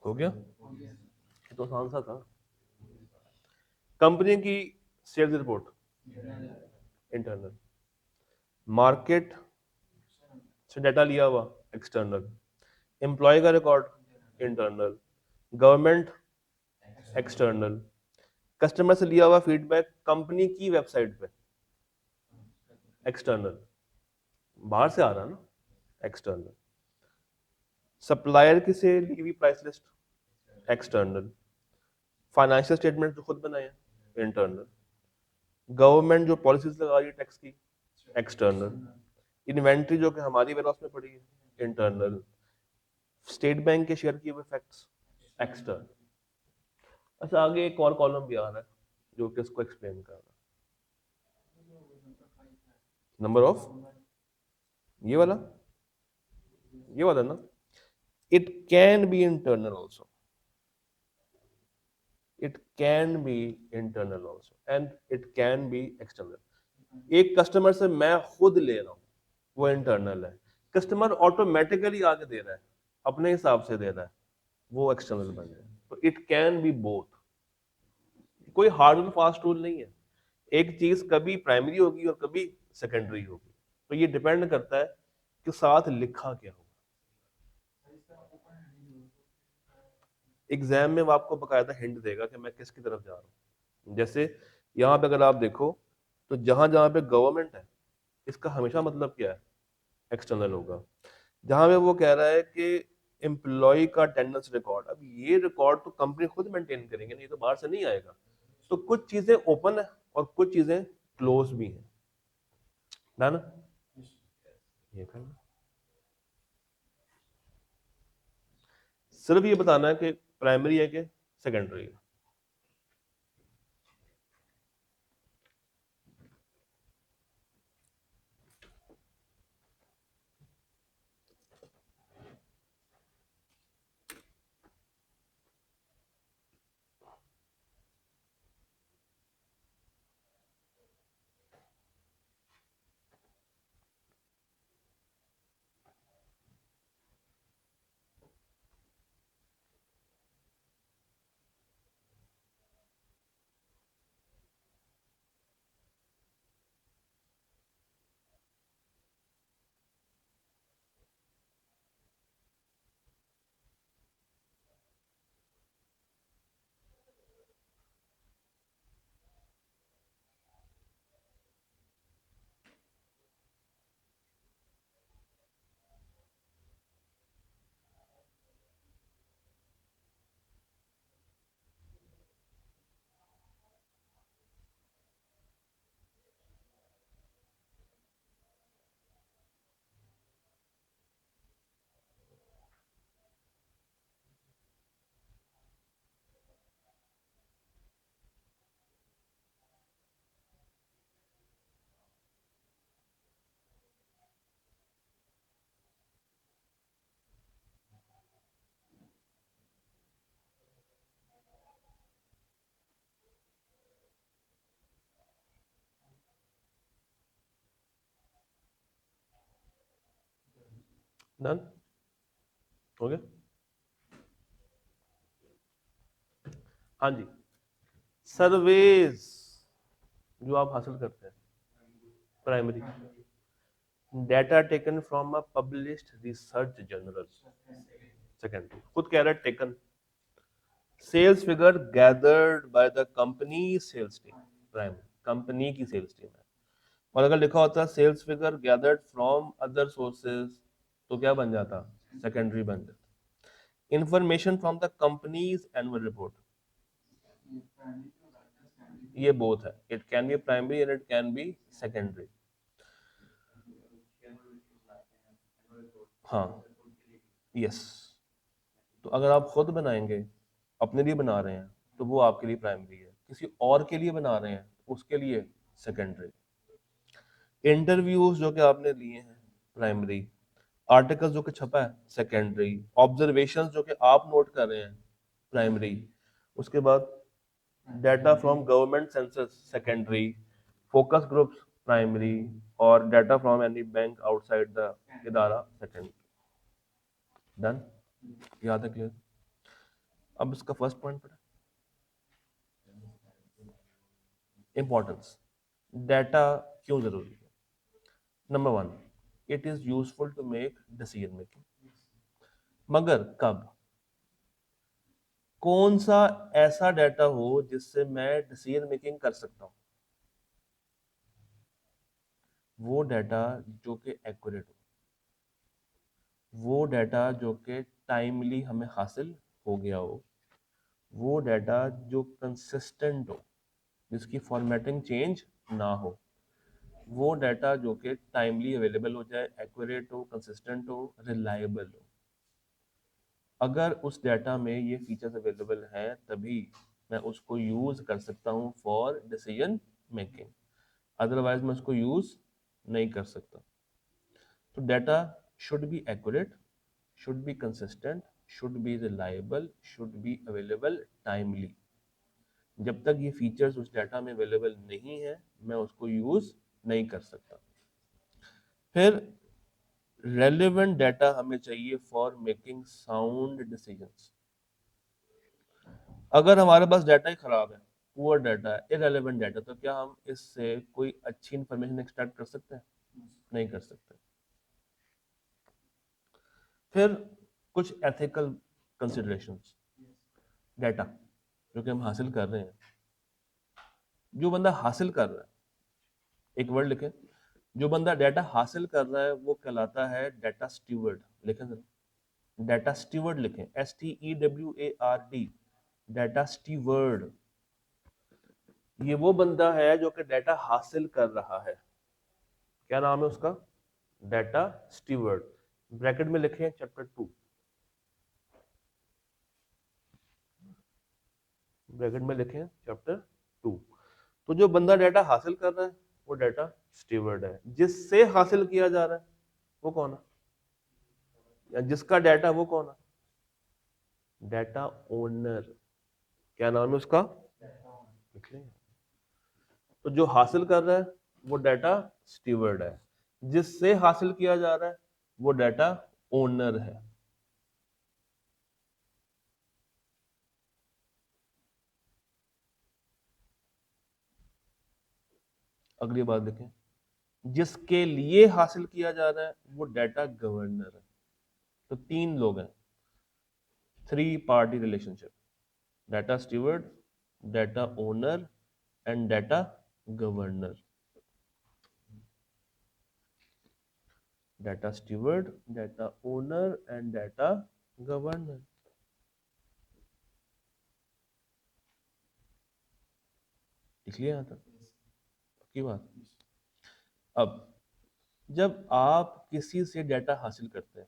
हो गया, ये तो आसान सा था। कंपनी की सेल्स रिपोर्ट इंटरनल, मार्केट से डाटा लिया हुआ एक्सटर्नल, एम्प्लॉय का record internal, government external, customer से लिया हुआ फीडबैक कंपनी की वेबसाइट पे एक्सटर्नल, बाहर से आ रहा ना एक्सटर्नल, सप्लायर की से ली हुई price list external, financial statement जो खुद बनाए हैं इंटरनल, गवर्नमेंट जो पॉलिसीज लगा रही है टैक्स की एक्सटर्नल, इन्वेंट्री जो कि हमारी वेयरहाउस में पड़ी है इंटरनल, स्टेट बैंक के शेयर किए हुए फैक्ट्स एक्सटर्नल। अच्छा, आगे एक और कॉलम भी आ रहा है जो कि इसको एक्सप्लेन कर रहा है, नंबर ऑफ, ये वाला, ये वाला ना, it can B internal also, it can be internal also and it can be external। एक कस्टमर से मैं खुद ले रहा हूँ वो इंटरनल है, कस्टमर ऑटोमेटिकली आगे दे रहा है, अपने हिसाब से दे रहा है, वो एक्सटर्नल बन जाए। तो इट कैन बी बोथ, कोई हार्ड एंड फास्ट रूल नहीं है, एक चीज कभी प्राइमरी होगी और कभी सेकेंडरी होगी, तो ये डिपेंड करता है कि साथ लिखा क्या होगा। एग्जाम में वो आपको बकायदा हिंट देगा कि मैं किसकी तरफ जा रहा हूँ। जैसे यहाँ पे अगर आप देखो तो जहां जहां पे गवर्नमेंट है इसका हमेशा मतलब क्या है, एक्सटर्नल होगा। जहां पे वो कह रहा है कि एम्प्लॉय का अटेंडेंस रिकॉर्ड, अब ये रिकॉर्ड तो कंपनी खुद मेंटेन करेंगे, नहीं तो बाहर से नहीं आएगा। तो कुछ चीजें ओपन है और कुछ चीजें क्लोज भी हैं ना, ये करना, सिर्फ ये बताना है कि प्राइमरी है कि सेकेंडरी है। डन हो गया। हाँ जी, सर्वेज जो आप हासिल करते हैं primary, data taken from a published research journal secondary, खुद कह रहा है taken, sales figure gathered by the company sales team primary, company की सेल्स टीम है। और अगर लिखा होता है sales figure gathered from other sources तो क्या बन जाता, सेकेंडरी बन जाता। Information from the company's annual report, ये बोथ है, it can be primary and it can be secondary. हाँ, यस, तो अगर आप खुद बनाएंगे, अपने लिए बना रहे हैं तो वो आपके लिए प्राइमरी है, किसी और के लिए बना रहे हैं उसके लिए सेकेंडरी। इंटरव्यूज जो कि आपने लिए हैं प्राइमरी, आर्टिकल जो कि छपा है सेकेंडरी, ऑब्जर्वेशंस जो कि आप नोट कर रहे हैं प्राइमरी, उसके बाद data from government census secondary, focus groups primary, और data from any bank outside the इदारा सेकेंडरी। डन, याद है क्लियर। अब इसका फर्स्ट पॉइंट पढ़ा, इंपॉर्टेंस, डाटा क्यों जरूरी है। Number 1, it is useful to make decision making. मगर कब, कौन सा ऐसा डाटा हो जिससे मैं डिसीजन मेकिंग कर सकता हूं, वो डाटा जो कि एक्यूरेट हो, वो डाटा जो कि टाइमली हमें हासिल हो गया हो, वो डाटा जो कंसिस्टेंट हो, जिसकी फॉर्मेटिंग चेंज ना हो, वो डाटा जो कि टाइमली अवेलेबल हो जाए, एक्यूरेट हो, कंसिस्टेंट हो, रिलायबल हो। अगर उस डाटा में ये फीचर्स अवेलेबल हैं तभी मैं उसको यूज कर सकता हूँ फॉर डिसीजन मेकिंग, अदरवाइज मैं उसको यूज नहीं कर सकता। तो data should be accurate, should be consistent, should be reliable, should be available timely। जब तक ये फीचर्स उस डाटा में अवेलेबल नहीं है मैं उसको यूज नहीं कर सकता। फिर रेलेवेंट डाटा हमें चाहिए फॉर मेकिंग साउंड डिसीजंस। अगर हमारे पास डाटा ही खराब है, पुअर डाटा है, इररेलेवेंट डाटा, तो क्या हम इससे कोई अच्छी इंफॉर्मेशन एक्सट्रैक्ट कर सकते हैं? नहीं कर सकते। फिर कुछ एथिकल कंसिडरेशंस, डाटा जो कि हम हासिल कर रहे हैं, जो बंदा हासिल कर रहा है, एक वर्ड लिखें, जो बंदा डाटा हासिल कर रहा है वो कहलाता है डाटा स्टीवर्ड। लिखें जरा, डाटा स्टीवर्ड लिखें, STEWARD, डाटा स्टीवर्ड। ये वो बंदा है जो कि डाटा हासिल कर रहा है, क्या नाम है उसका? Data steward. ब्रैकेट में लिखें चैप्टर 2, ब्रैकेट में लिखें चैप्टर 2। तो जो बंदा डाटा हासिल कर रहा है वो डाटा स्टीवर्ड है। जिससे हासिल किया जा रहा है वो कौन है, या जिसका डाटा वो कौन है? Data owner. क्या नाम है उसका? लिख लेंगे। तो जो हासिल कर रहा है वो डाटा स्टीवर्ड है, जिससे हासिल किया जा रहा है वो डाटा ओनर है। अगली बात देखें, जिसके लिए हासिल किया जा रहा है वो डाटा गवर्नर है। तो तीन लोग हैं, 3 party relationship, data steward, data owner and data governor. Data steward, data owner and data governor. लिख लिया यहां तक की बात। अब जब आप किसी से डाटा हासिल करते हैं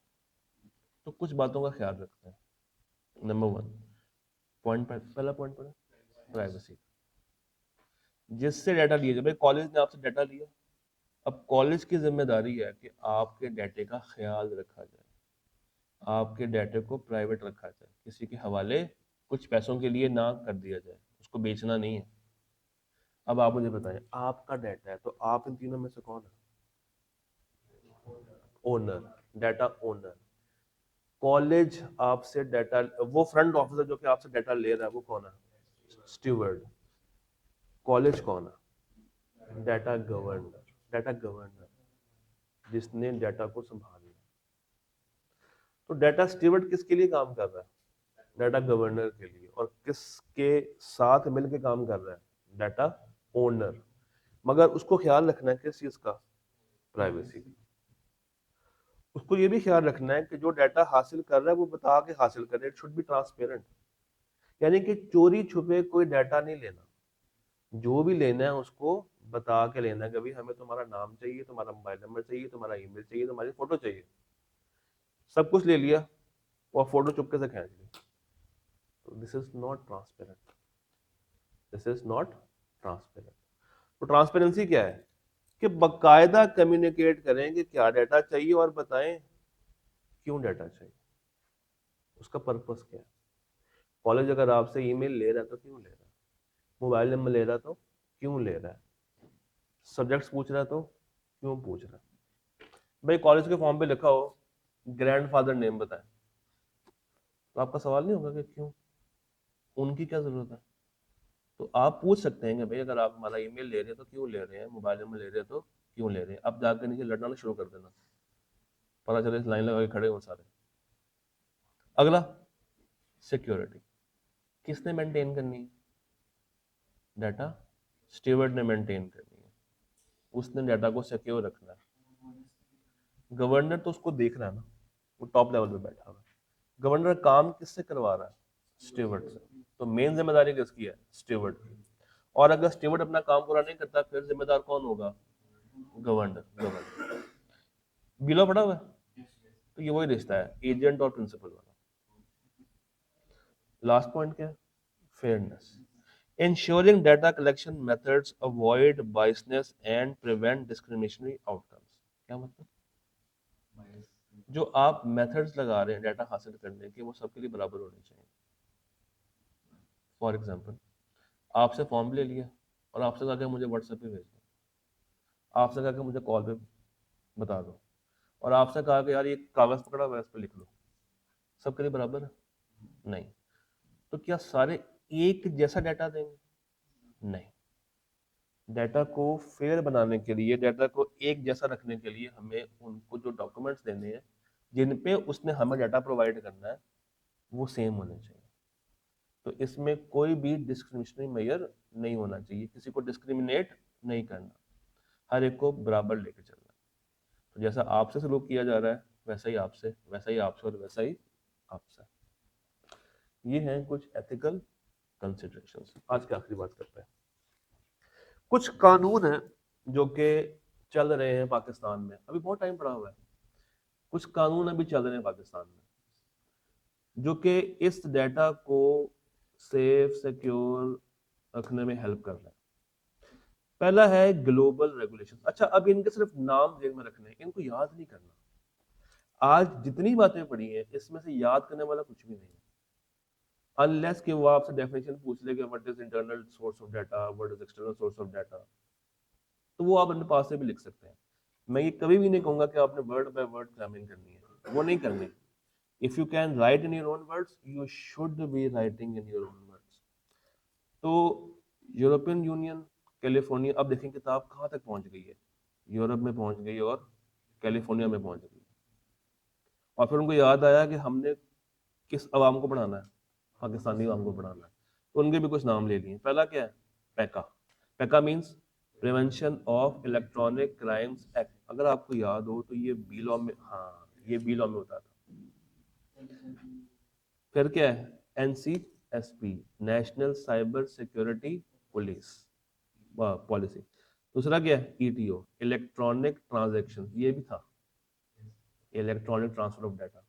तो कुछ बातों का ख्याल रखते हैं। नंबर 1 पॉइंट, पहला पॉइंट पड़ा, प्राइवेसी। जिससे डाटा लिया जाए, भाई कॉलेज ने आपसे डाटा लिया, अब कॉलेज की जिम्मेदारी है कि आपके डाटे का ख्याल रखा जाए, आपके डाटे को प्राइवेट रखा जाए, किसी के हवाले कुछ पैसों के लिए ना कर दिया जाए, उसको बेचना नहीं है। अब आप मुझे बताएं, आपका डाटा है तो आप इन तीनों में से कौन है? Owner, data owner. कॉलेज आपसे डाटा, वो फ्रंट ऑफिसर जो कि आपसे डाटा ले रहा है वो कौन है? स्टीवर्ड। कॉलेज कौन है? Data governor. डाटा गवर्नर जिसने डाटा को संभालना। तो डाटा स्टीवर्ड किसके लिए काम कर रहा है? डाटा गवर्नर के लिए। और किसके साथ मिलकर काम कर रहा है? Data owner. मगर उसको ख्याल रखना है किस चीज का? प्राइवेसी। उसको ये भी ख्याल रखना है कि जो डाटा हासिल कर रहा है वो बता के हासिल करे, इट शुड बी ट्रांसपेरेंट। यानी कि चोरी छुपे कोई डाटा नहीं लेना, जो भी लेना है उसको बता के लेना है कि भाई हमें तुम्हारा नाम चाहिए, तुम्हारा मोबाइल नंबर चाहिए, तुम्हारा ईमेल चाहिए, तुम्हारी फोटो चाहिए। सब कुछ ले लिया और फोटो चुपके से खींच ली, तो this is not transparent, this is not transparent. तो ट्रांसपेरेंसी क्या है कि बकायदा कम्युनिकेट करें कि क्या डाटा चाहिए और बताएं क्यों डाटा चाहिए, उसका पर्पस क्या है। कॉलेज अगर आपसे ईमेल ले रहा है तो क्यों ले रहा है, मोबाइल नंबर ले रहा है तो क्यों ले रहा है, सब्जेक्ट्स पूछ रहा है तो क्यों पूछ रहा है। भाई कॉलेज के फॉर्म पे लिखा हो ग्रैंडफादर नेम बताएं, तो आपका सवाल नहीं होगा कि क्यों? उनकी क्या ज़रूरत है? तो आप पूछ सकते हैं कि भाई अगर आप हमारा ईमेल ले रहे हैं तो क्यों ले रहे हैं, मोबाइल नंबर ले रहे हैं तो क्यों ले रहे हैं। अब जाकर नीचे लड़ना ना शुरू कर देना, पता चले इस लाइन लगा के खड़े हो सारे। अगला, सिक्योरिटी किसने मेंटेन करनी है? डाटा स्टीवर्ड ने मेंटेन करनी है, उसने डाटा को सिक्योर रखना है। गवर्नर तो उसको देख रहा है ना, वो टॉप लेवल पे बैठा हुआ है। गवर्नर काम किससे करवा रहा है? स्टीवर्ड से। तो मेन जिम्मेदारी किसकी है? स्टीवर्ड की। और अगर स्टीवर्ड अपना काम पूरा नहीं करता फिर जिम्मेदार कौन होगा? गवर्नर। गवर्नर बिलो पड़ा हुआ है, तो ये वही रिश्ता है एजेंट और प्रिंसिपल वाला। लास्ट पॉइंट क्या है? Fairness. Ensuring data collection methods avoid biasness and prevent discriminatory outcomes। क्या मतलब? जो आप मेथड्स लगा रहे हैं डाटा हासिल करने के, वो सबके लिए बराबर होने चाहिए। फॉर एग्जाम्पल, आपसे फॉर्म ले लिया और आपसे कहा कि मुझे व्हाट्सएप पे भेज दो, आपसे कहा कि मुझे कॉल पे बता दो, और आपसे कहा कि यार ये कागज पकड़ा हुआ है इस पर लिख लो, सबके लिए बराबर है? नहीं। तो क्या सारे एक जैसा डाटा देंगे? नहीं। डाटा को फेयर बनाने के लिए, डाटा को एक जैसा रखने के लिए हमें उनको जो डॉक्यूमेंट्स देने हैं जिन पे उसने हमें डाटा प्रोवाइड करना है वो सेम होने चाहिए। तो इसमें कोई भी डिस्क्रिमिनेशनरी मेजर नहीं होना चाहिए, किसी को डिस्क्रिमिनेट नहीं करना, हर एक को बराबर लेके चलना। तो जैसा आपसे सलूक किया जा रहा है वैसा ही आपसे, वैसा ही आपसे, और वैसा ही आपसे। ये हैं कुछ एथिकल कंसिडरेशंस। आज की आखिरी बात करते हैं। कुछ कानून हैं जो कि चल रहे हैं पाकिस्तान में, अभी बहुत टाइम पड़ा हुआ है। कुछ कानून अभी चल रहे हैं पाकिस्तान में जो कि इस डाटा को सेफ सिक्योर रखने में हेल्प कर रहे हैं। पहला है ग्लोबल रेगुलेशन। अच्छा, अब इनके सिर्फ नाम जेल में रखने हैं, इनको याद नहीं करना। आज जितनी बातें पड़ी हैं इसमें से याद करने वाला कुछ भी नहीं है, अनलेस कि वो आपसे डेफिनेशन पूछ ले कि what is internal source of data, what is external source of data, तो वो आप अपने पास से भी लिख सकते हैं। मैं ये कभी भी नहीं कहूंगा कि आपने वर्ड बाय वर्ड ग्रामिंग करनी है, वो नहीं करनी। If you can write in your own words you should be writing in your own words. तो यूरोपियन यूनियन, कैलिफोर्निया, अब देखें किताब कहाँ तक पहुंच गई है, यूरोप में पहुंच गई और कैलिफोर्निया में पहुंच गई। और फिर उनको याद आया कि हमने किस अवाम को पढ़ाना है, पाकिस्तानी अवाम को पढ़ाना है, तो उनके भी कुछ नाम ले लिए। पहला क्या है? Paika. Paika means prevention of electronic crimes act. अगर आपको याद हो तो ये बी लॉ में, हाँ ये बी लॉ में होता था। फिर क्या है? NCSP, national cyber security police policy. दूसरा क्या है? ETO, इलेक्ट्रॉनिक ट्रांजैक्शन, ये भी था, इलेक्ट्रॉनिक ट्रांसफर ऑफ डाटा।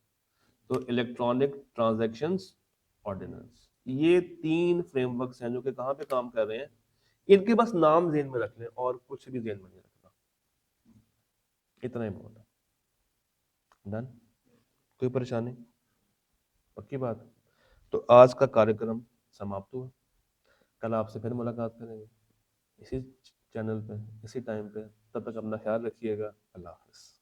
तो इलेक्ट्रॉनिक ट्रांजैक्शंस ऑर्डिनेंस। ये 3 फ्रेमवर्क्स हैं जो कि कहाँ पे काम कर रहे हैं। इनके बस नाम जेन में रख लें और कुछ भी जेन में नहीं रखना, इतना ही बहुत है। डन? कोई परेशानी? पक्की बात? तो आज का कार्यक्रम समाप्त हुआ। कल आपसे फिर मुलाकात करेंगे इसी चैनल पे, इसी टाइम पे। तब तक अपना ख्याल रखिएगा। अल्लाह हाफ़िज़।